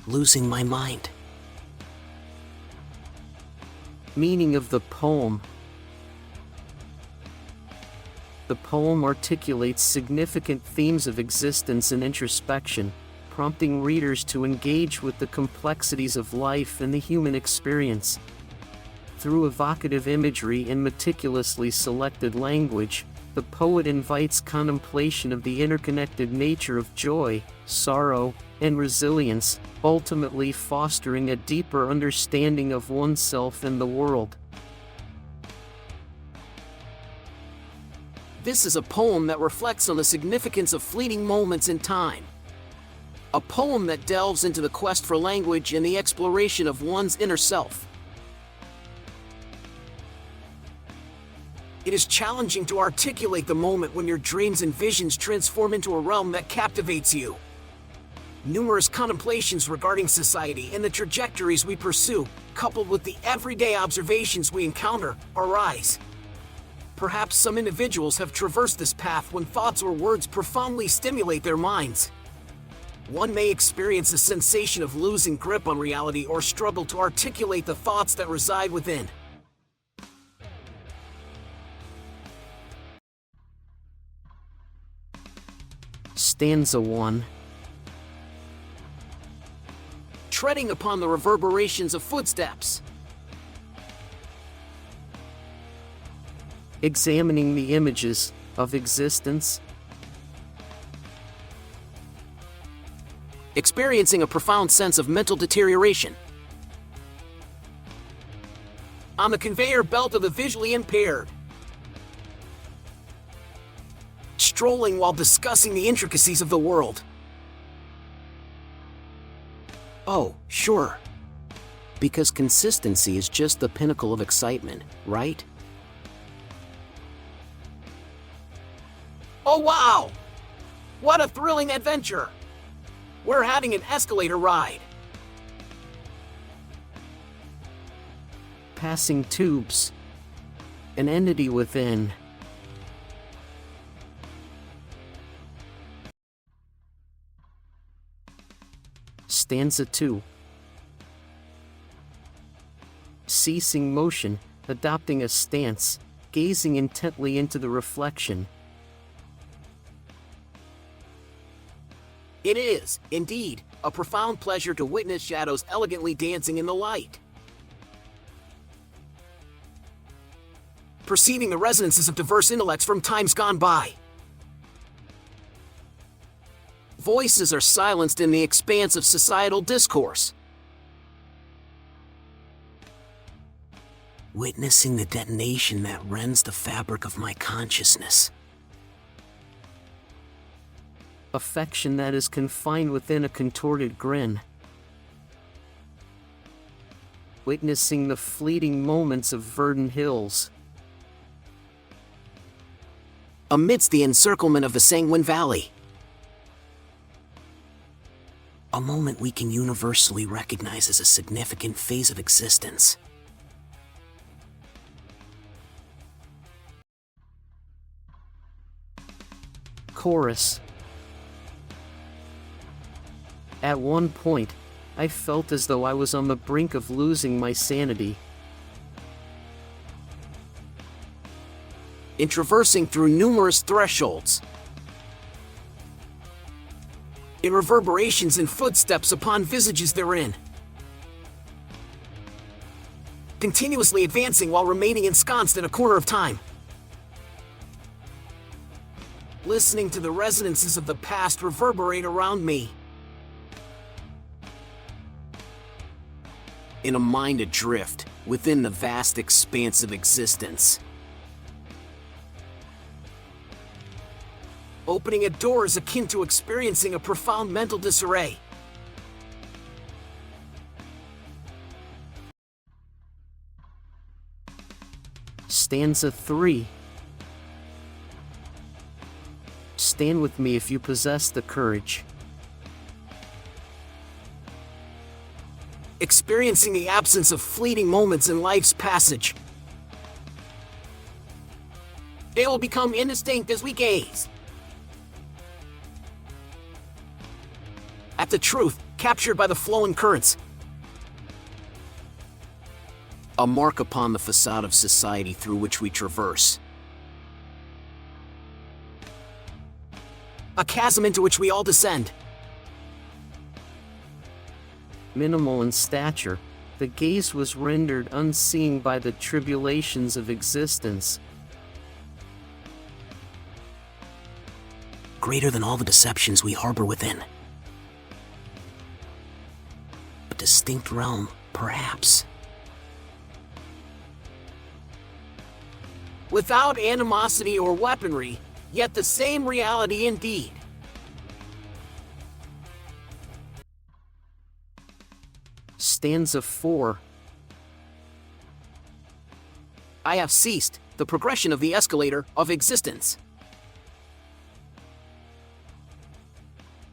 losing my mind. Meaning of the poem. The poem articulates significant themes of existence and introspection, prompting readers to engage with the complexities of life and the human experience. Through evocative imagery and meticulously selected language, the poet invites contemplation of the interconnected nature of joy, sorrow, and resilience, ultimately fostering a deeper understanding of oneself and the world. This is a poem that reflects on the significance of fleeting moments in time. A poem that delves into the quest for language and the exploration of one's inner self. It is challenging to articulate the moment when your dreams and visions transform into a realm that captivates you. Numerous contemplations regarding society and the trajectories we pursue, coupled with the everyday observations we encounter, arise. Perhaps some individuals have traversed this path when thoughts or words profoundly stimulate their minds. One may experience a sensation of losing grip on reality or struggle to articulate the thoughts that reside within. Stanza 1. Treading upon the reverberations of footsteps. Examining the images of existence. Experiencing a profound sense of mental deterioration. On the conveyor belt of the visually impaired. Strolling while discussing the intricacies of the world. Oh, sure. Because consistency is just the pinnacle of excitement, right? Oh wow! What a thrilling adventure! We're having an escalator ride. Passing tubes. An entity within. Stanza 2. Ceasing motion, adopting a stance, gazing intently into the reflection. It is, indeed, a profound pleasure to witness shadows elegantly dancing in the light. Perceiving the resonances of diverse intellects from times gone by. Voices are silenced in the expanse of societal discourse. Witnessing the detonation that rends the fabric of my consciousness. Affection that is confined within a contorted grin. Witnessing the fleeting moments of verdant hills. Amidst the encirclement of the sanguine valley. A moment we can universally recognize as a significant phase of existence. Chorus. At one point, I felt as though I was on the brink of losing my sanity. In traversing through numerous thresholds. In reverberations and footsteps upon visages therein. Continuously advancing while remaining ensconced in a corner of time. Listening to the resonances of the past reverberate around me. In a mind adrift within the vast expanse of existence. Opening a door is akin to experiencing a profound mental disarray. Stanza 3. Stand with me if you possess the courage. Experiencing the absence of fleeting moments in life's passage. They will become indistinct as we gaze. at the truth, captured by the flowing currents. A mark upon the facade of society through which we traverse. A chasm into which we all descend. Minimal in stature, the gaze was rendered unseeing by the tribulations of existence. Greater than all the deceptions we harbor within. A distinct realm, perhaps. Without animosity or weaponry, yet the same reality indeed. Stanza 4. I have ceased the progression of the escalator of existence.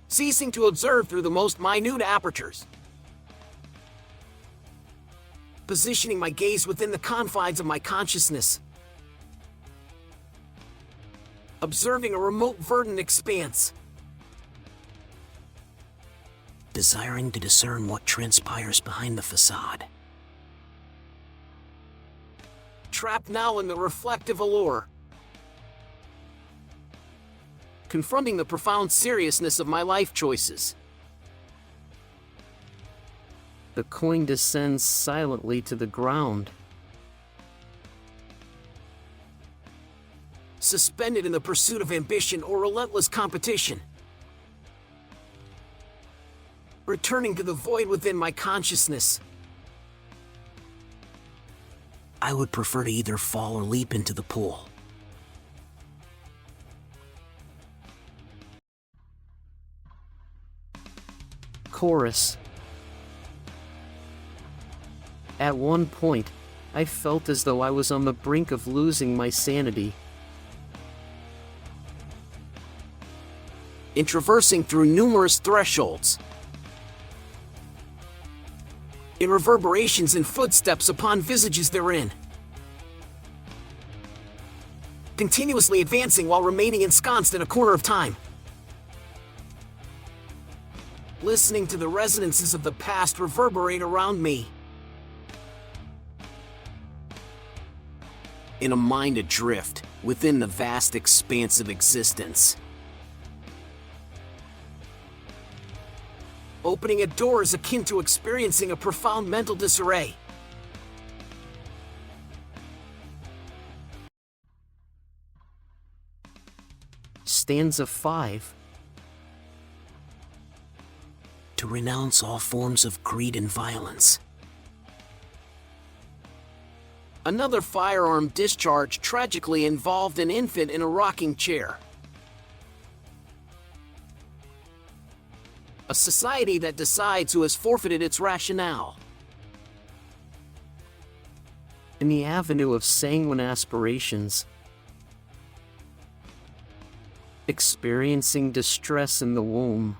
Ceasing to observe through the most minute apertures. Positioning my gaze within the confines of my consciousness. Observing a remote verdant expanse. Desiring to discern what transpires behind the facade. Trapped now in the reflective allure. Confronting the profound seriousness of my life choices. The coin descends silently to the ground. Suspended in the pursuit of ambition or relentless competition. Returning to the void within my consciousness. I would prefer to either fall or leap into the pool. Chorus. At one point, I felt as though I was on the brink of losing my sanity. In traversing through numerous thresholds. In reverberations and footsteps upon visages therein. Continuously advancing while remaining ensconced in a corner of time. Listening to the resonances of the past reverberate around me. In a mind adrift within the vast expanse of existence. Opening a door is akin to experiencing a profound mental disarray. Stanza 5. To renounce all forms of greed and violence. Another firearm discharge tragically involved an infant in a rocking chair. A society that decides who has forfeited its rationale. In the avenue of sanguine aspirations. Experiencing distress in the womb.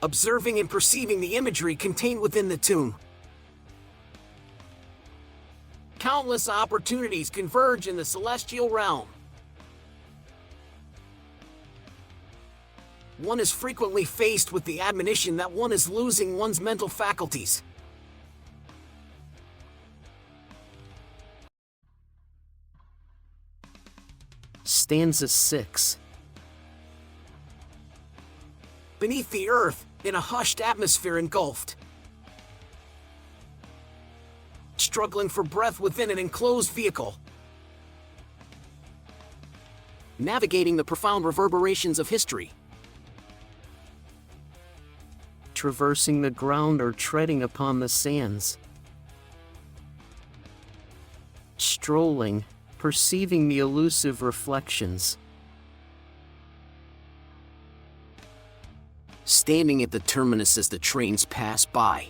Observing and perceiving the imagery contained within the tomb. Countless opportunities converge in the celestial realm. One is frequently faced with the admonition that one is losing one's mental faculties. Stanza 6. Beneath the earth, in a hushed atmosphere engulfed. Struggling for breath within an enclosed vehicle. Navigating the profound reverberations of history. Traversing the ground or treading upon the sands. Strolling, perceiving the elusive reflections. Standing at the terminus as the trains pass by.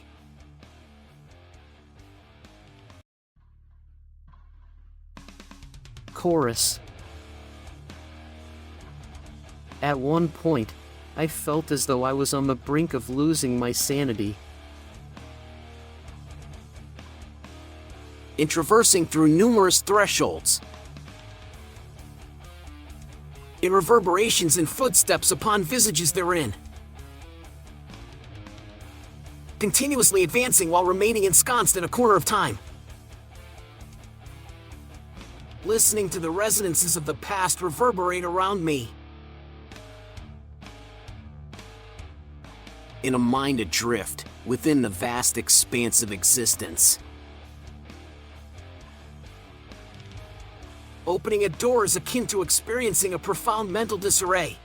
Chorus. At one point, I felt as though I was on the brink of losing my sanity. In traversing through numerous thresholds. in reverberations and footsteps upon visages therein. Continuously advancing while remaining ensconced in a corner of time. Listening to the resonances of the past reverberate around me. In a mind adrift within the vast expanse of existence. Opening a door is akin to experiencing a profound mental disarray.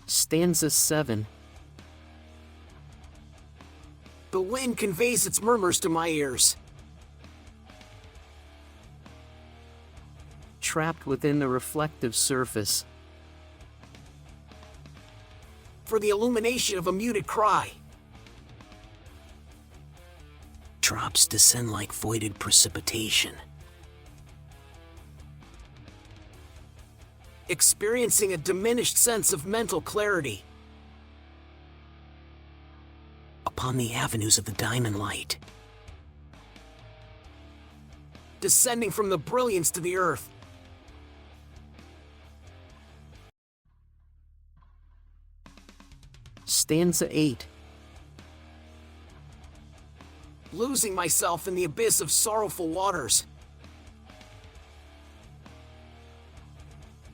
Stanza 7. The wind conveys its murmurs to my ears. Trapped within the reflective surface. For the illumination of a muted cry. Drops descend like voided precipitation. Experiencing a diminished sense of mental clarity. Upon the avenues of the diamond light. Descending from the brilliance to the earth. Stanza 8. Losing myself in the abyss of sorrowful waters.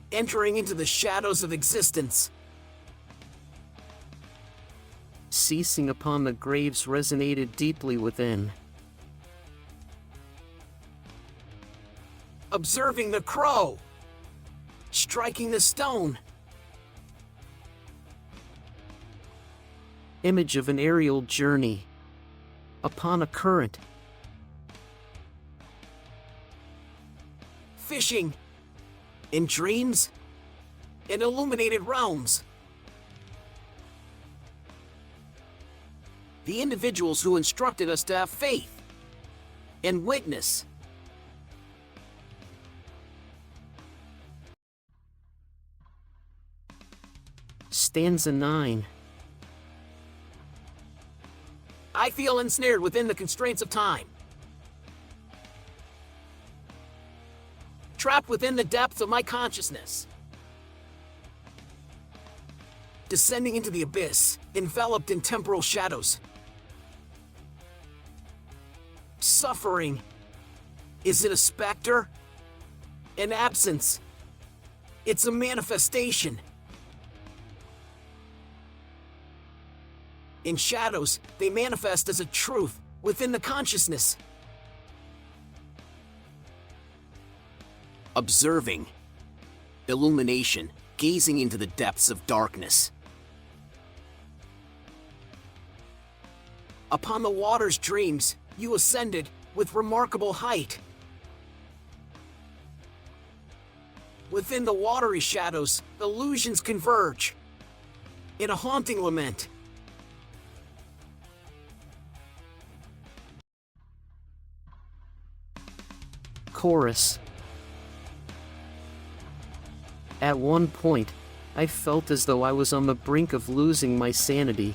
Entering into the shadows of existence. Ceasing upon the graves resonated deeply within. Observing the crow. Striking the stone. Image of an aerial journey. Upon a current. Fishing. In dreams. In illuminated realms. The individuals who instructed us to have faith. And witness. Stanza 9. I feel ensnared within the constraints of time. Trapped within the depths of my consciousness. Descending into the abyss, enveloped in temporal shadows. Suffering. Is it a specter? An absence? It's a manifestation. In shadows, they manifest as a truth within the consciousness. Observing. Illumination, gazing into the depths of darkness. Upon the water's dreams, you ascended with remarkable height. Within the watery shadows, illusions converge. In a haunting lament. Chorus. At one point, I felt as though I was on the brink of losing my sanity.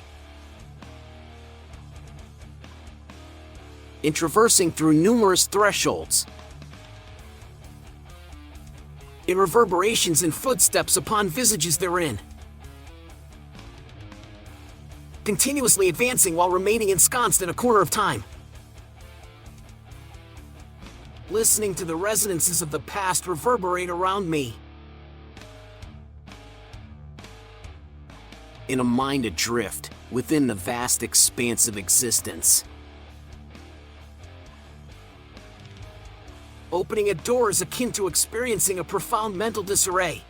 In traversing through numerous thresholds. In reverberations and footsteps upon visages therein. Continuously advancing while remaining ensconced in a corner of time. Listening to the resonances of the past reverberate around me. In a mind adrift within the vast expanse of existence. Opening a door is akin to experiencing a profound mental disarray.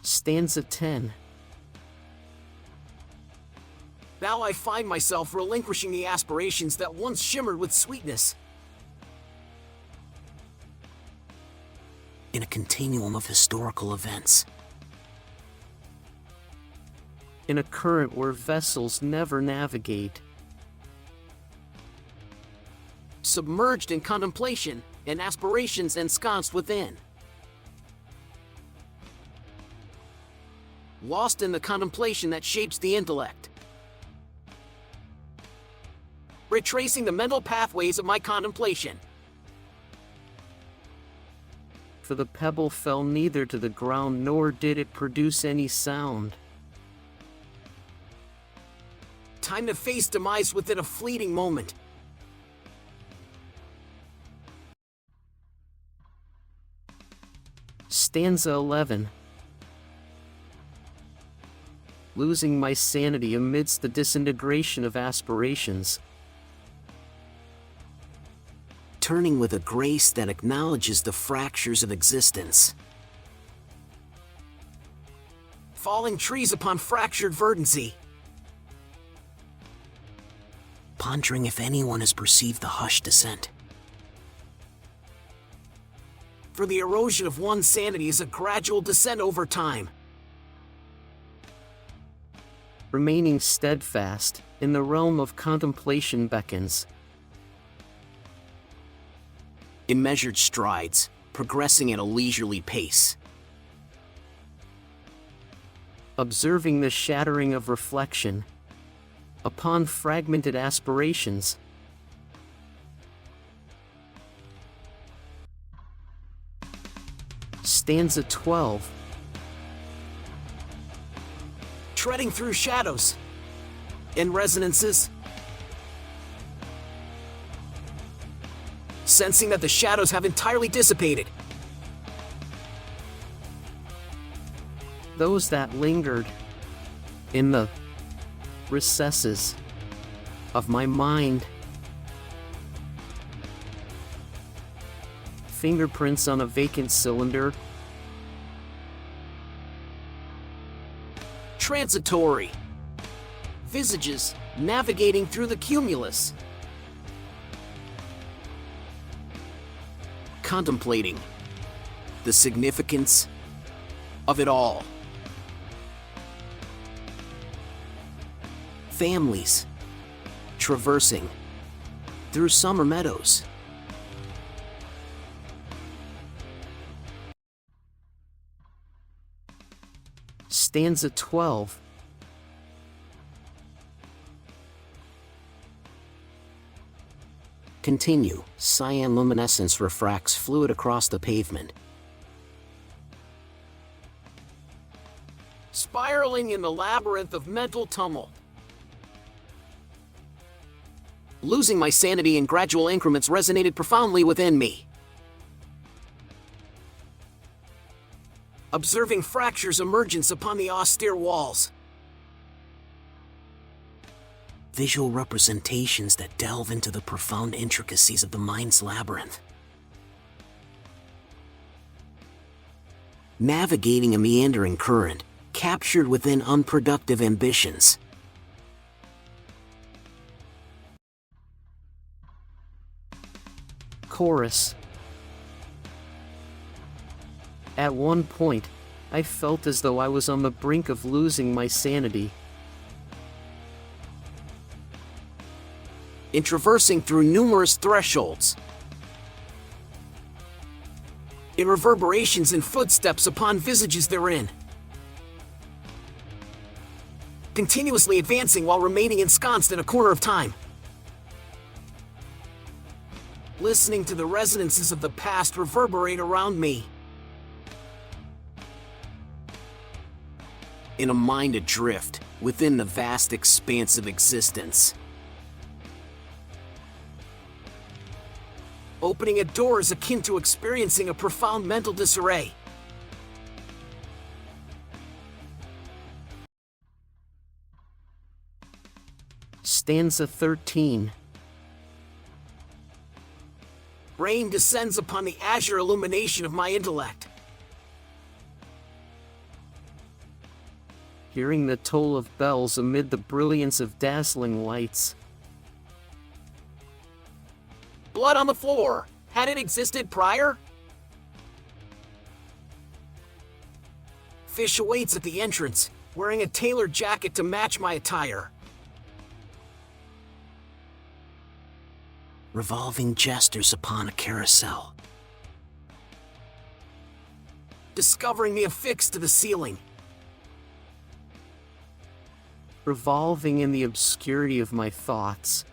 Stanza 10. Now I find myself relinquishing the aspirations that once shimmered with sweetness. In a continuum of historical events. In a current where vessels never navigate. Submerged in contemplation and aspirations ensconced within. lost in the contemplation that shapes the intellect. Retracing the mental pathways of my contemplation. For the pebble fell neither to the ground nor did it produce any sound. Time to face demise within a fleeting moment. Stanza 11. Losing my sanity amidst the disintegration of aspirations. Turning with a grace that acknowledges the fractures of existence. Falling trees upon fractured verdancy. Pondering if anyone has perceived the hushed descent. For the erosion of one's sanity is a gradual descent over time. Remaining steadfast in the realm of contemplation beckons. In measured strides, progressing at a leisurely pace. Observing the shattering of reflection upon fragmented aspirations. Stanza 12. Treading through shadows and resonances. Sensing that the shadows have entirely dissipated. Those that lingered in the recesses of my mind. Fingerprints on a vacant cylinder. Transitory. Visages navigating through the cumulus. Contemplating the significance of it all. Families traversing through summer meadows. Stanza 12. Continue. Cyan luminescence refracts fluid across the pavement. Spiraling in the labyrinth of mental tumult. Losing my sanity in gradual increments resonated profoundly within me. Observing fractures emergence upon the austere walls. Visual representations that delve into the profound intricacies of the mind's labyrinth. Navigating a meandering current, captured within unproductive ambitions. Chorus. At one point, I felt as though I was on the brink of losing my sanity. In traversing through numerous thresholds. In reverberations and footsteps upon visages therein. Continuously advancing while remaining ensconced in a corner of time. Listening to the resonances of the past reverberate around me. In a mind adrift within the vast expanse of existence. Opening a door is akin to experiencing a profound mental disarray. Stanza 13. Rain descends upon the azure illumination of my intellect. Hearing the toll of bells amid the brilliance of dazzling lights. Blood on the floor. Had it existed prior? Fish awaits at the entrance, wearing a tailored jacket to match my attire. Revolving jesters upon a carousel. Discovering me affixed to the ceiling. revolving in the obscurity of my thoughts.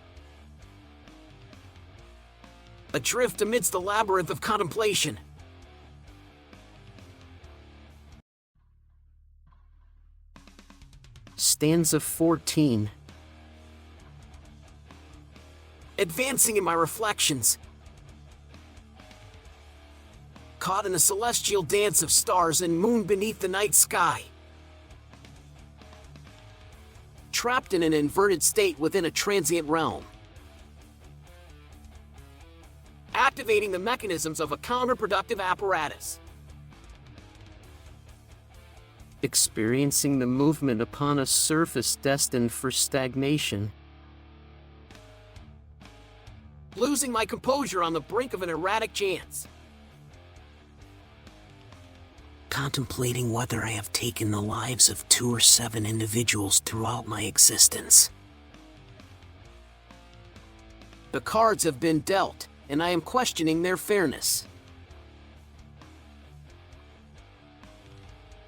Adrift amidst the labyrinth of contemplation. Stanza 14. Advancing in my reflections. Caught in a celestial dance of stars and moon beneath the night sky. Trapped in an inverted state within a transient realm. Activating the mechanisms of a counterproductive apparatus. Experiencing the movement upon a surface destined for stagnation. Losing my composure on the brink of an erratic chance. Contemplating whether I have taken the lives of 2 or 7 individuals throughout my existence. The cards have been dealt, and I am questioning their fairness.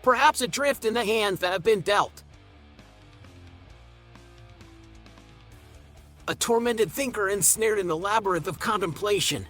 Perhaps adrift in the hands that have been dealt. A tormented thinker ensnared in the labyrinth of contemplation.